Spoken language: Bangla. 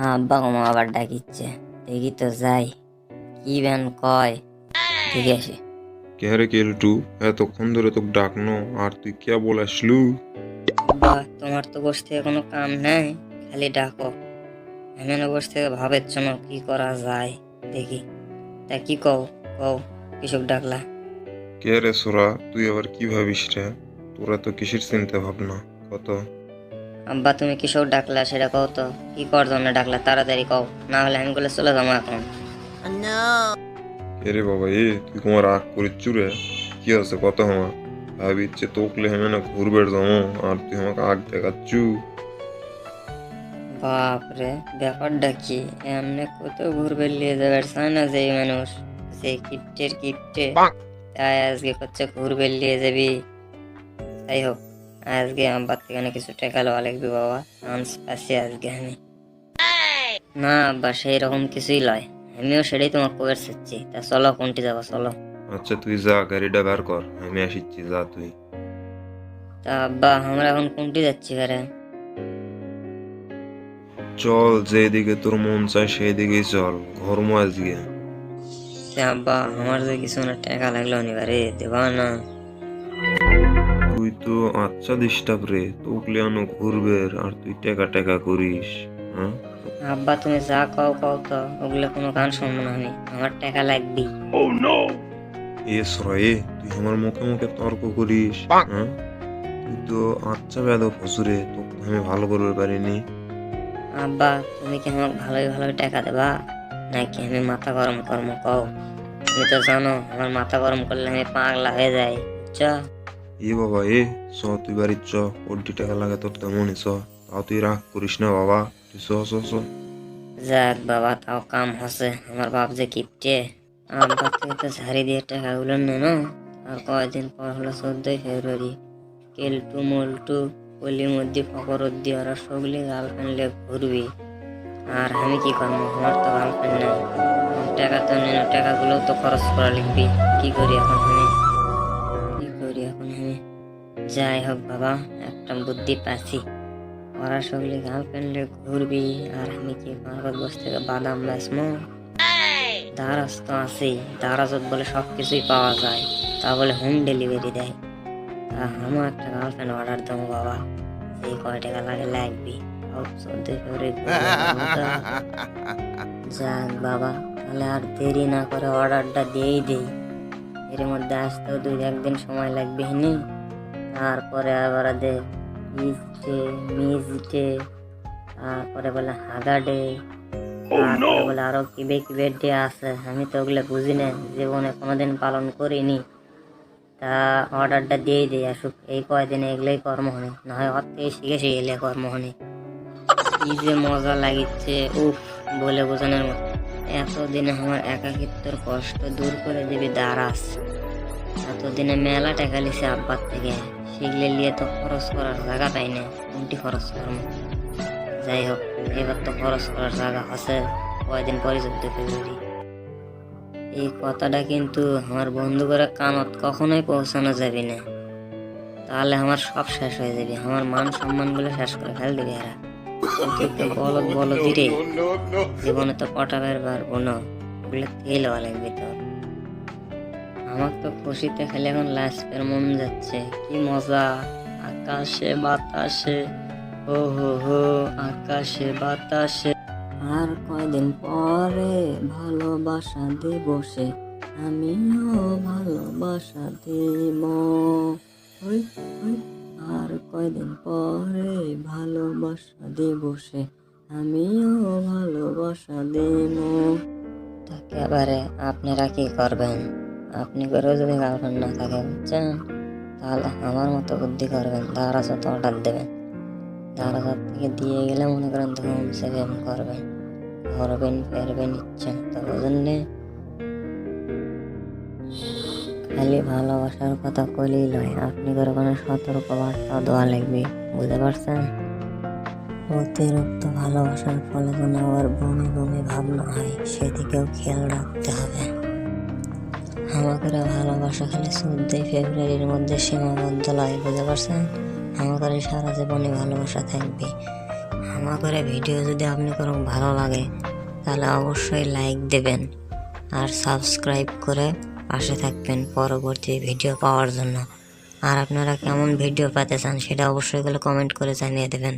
আব্বা কমা আবার ডাকিচ্ছে, দেখি তো যাই কি ব্যান কয়, ঠিক আছে। কে রে কেলটু, এতক্ষণ ধরে তোকে ডাকনো আর তুই কে বলে আসলু? আব্বা তোমার তো বসে থেকে কোনো কাম নাই, খালি ডাকো। এমন বসে থেকে ভাবের জন্য কি করা যায় দেখি। তা কি কও, কও কৃষক ডাকলা? কে রে সোরা, তুই আবার কি ভাবিস রে? তোরা তো কিসের চিন্তা ভাবনা কত? আব্বা তুমি কৃষক ডাকলা সেটা কও তো, কি কর জন্য ডাকলা তাড়াতাড়ি কও, না হলে আমি বলে চলে যাবো এখন। কে রে বাবা, তুই তোমার রাগ করিচ্ছু রে? কি আছে কত হমা? ভাবিচ্ছে তোকলে হেমে না ঘুরবে যাবো আর তুই আমাকে আগ দেখাচ্ছু? বাপরে, ব্যাপারটা কি? এমনি কত ঘুরবে নিয়ে যাবে চায় না যে মানুষ, যে কিপ্টের কিপ্টে, তাই আজকে করছে ঘুরবে নিয়ে যাবি। যাই হোক, আজকে আব্বার থেকে অনেক কিছু টাকা লওয়া লাগবে বাবা, চান্স পাচ্ছি আজকে আমি। না আব্বা সেই রকম কিছুই লয়, আমিও সেটাই তোমার কবে চাচ্ছি। তা চলো কোনটি যাবো চলো। আচ্ছা তুই যা, গাড়িটা বের কর, আমি আসিচ্ছি, যা তুই। তা আব্বা আমরা এখন কোনটি যাচ্ছি ঘরে? চল, যেদিকে তোর মন চায় সেই দিকেই চল, ঘরমো আজকে। তা আব্বা আমার যে কিছু না টাকা লাগলো নিবারে দেবা না? তুই তো আচ্ছা ডিস্টার্ব রে, তোকলে আনো ঘুরবে আর তুই টেকা টেকা করিস। হ্যাঁ, আব্বা তুমি যা কও কও তো, ওগুলো কোনো গান শুনবো না আমি, আমার টাকা লাগবে। এ সরে, তুই আমার মুখে মুখে তর্ক করিস? হ্যাঁ, তুই তো আচ্ছা বেদব হসুরে, তোকে আমি ভালো করতে পারিনি। আব্বা তুমি কি আমাকে ভালোই ভালোই টাকা দেবা, নাকি আমি মাথা গরম করবো কও? তুমি তো জানো আমার মাথা গরম করলে আমি পাগলা হয়ে যাই, বুঝছো? এ বাবা, চ তুই বাড়ির চ, ওড্ডি টাকা লাগে তোর তেমনই চ। তাও তুই রাগ করিস না বাবা, তুই চ চ চ। যাক বাবা, তাও কাম হচ্ছে, আমার বাপ যে কিপটে। আব্বা থেকে তো ঝাড়ি দিয়ে টাকাগুলো নেনো। আর কয়েকদিন পর হলো 14ই ফেব্রুয়ারি, কেলটু মল্টু কলির মধ্যে ফকরদ্দি ওরা সগলি গার্লফ্রেন্ড লে ঘুরবি। আর আমি কি করবো, আমার তো গার্লফ্রেন্ড নাই। টাকা তো নেনো, টাকাগুলো তো খরচ করা লিখবি। কি করি এখন আমি, কি করি এখন আমি? যাই হোক বাবা, একটা বুদ্ধি পাচ্ছি। ওরা সগলি গার্লফ্রেন্ডে ঘুরবি আর আমি কি পার্বত বসে থেকে বাদাম বেচমো। দারাজ তো আছেই, দারাজত বলে সব কিছুই পাওয়া যায়, তা বলে হোম ডেলিভারি দেয়। তা আমিও একটা গার্লফ্রেন্ড অর্ডার দেবো বাবা, সেই কয় টাকা লাগে লাগবি। যাক বাবা, তাহলে আর দেরি না করে অর্ডারটা দিয়েই দেই। এর মধ্যে আসতেও 2-1 দিন সময় লাগবে হিনি। তারপরে আবার দে ইস্টে মিজটে, তারপরে বলে হাগা ডে, তারপরে বলে আরো কিবে কিবে ডে আছে, আমি তো ওগুলো বুঝি না, জীবনে কোনোদিন পালন করিনি। তা অর্ডারটা দিয়েই দিই, আসুক এই কয়দিনে এগুলোই কর্ম হনে, না হয় ওর থেকে শিখে এলে কর্ম হনে। কি যে মজা লাগিচ্ছে, উফ, বলে বোঝানোর মতো। এতদিনে আমার একাকিত্বর কষ্ট দূর করে দিবি দারাস। এতদিনে মেলা টাকা লিছে আব্বার থেকে, শিখলে নিয়ে তো খরচ করার জায়গা পাই না, কোনটি খরচ করবো। যাই হোক, এবার তো খরচ করার জায়গা আছে, কয়দিন পরে 14 ফেব্রুয়ারি। এই কথাটা কিন্তু আমার বন্ধু করে কানত কখনোই পৌঁছানো যাবে না, তাহলে আমার সব শেষ হয়ে যাবে, আমার মান সম্মান গুলো শেষ করে ফেল দিবে এরা। বলদ বলদ দিরে, জীবনে তো পটাবের পারবো না, ওগুলো তেল লাগবে তোর। আমার তো খুশিতে খালি এখন লাস্টের মন যাচ্ছে, কি মজা। আকাশে বাতাসে, হো হো হো, আকাশে বাতাসে। আর কয়দিন পরে ভালোবাসা দিবসে আমিও ভালোবাসা দেব। ওই, ওই, আর কয়দিন পরে ভালোবাসা দিবসে আমিও ভালোবাসা দেব। তাকে এবারে আপনারা কি করবেন? আপনি করেও যদি গার্লফ্রেন্ড না থাকে, বুঝছেন, তাহলে আমার মতো বুদ্ধি করবেন, দারাজত অর্ডার দেবেন। দারাজত থেকে দিয়ে গেলে মনে করেন ধুম সেভেন করবেন, করবেন ফেরবেন ইচ্ছে মতো, বুঝলেন? খালি ভালোবাসার কথা কইলেই লয়, আপনি করে কোনো সতর্ক বার্তা দেওয়া লাগবে, বুঝতে পারছেন? অতিরিক্ত ভালোবাসার ফলে যেন আবার বমি বমি ভাব না হয়, সেদিকেও খেয়াল রাখতে হবে। আমাদের ভালোবাসা খালি 14 ফেব্রুয়ারির মধ্যে সীমাবদ্ধ নয়, বুঝতে পারছেন? আমাদের সারা জীবনে ভালোবাসা থাকবে। আমাদের ভিডিও যদি আপনি কোনো ভালো লাগে তাহলে অবশ্যই লাইক দেবেন আর সাবস্ক্রাইব করে পাশে থাকবেন পরবর্তী ভিডিও পাওয়ার জন্য। আর আপনারা কেমন ভিডিও পেতে চান সেটা অবশ্যই কমেন্ট করে জানিয়ে দেবেন।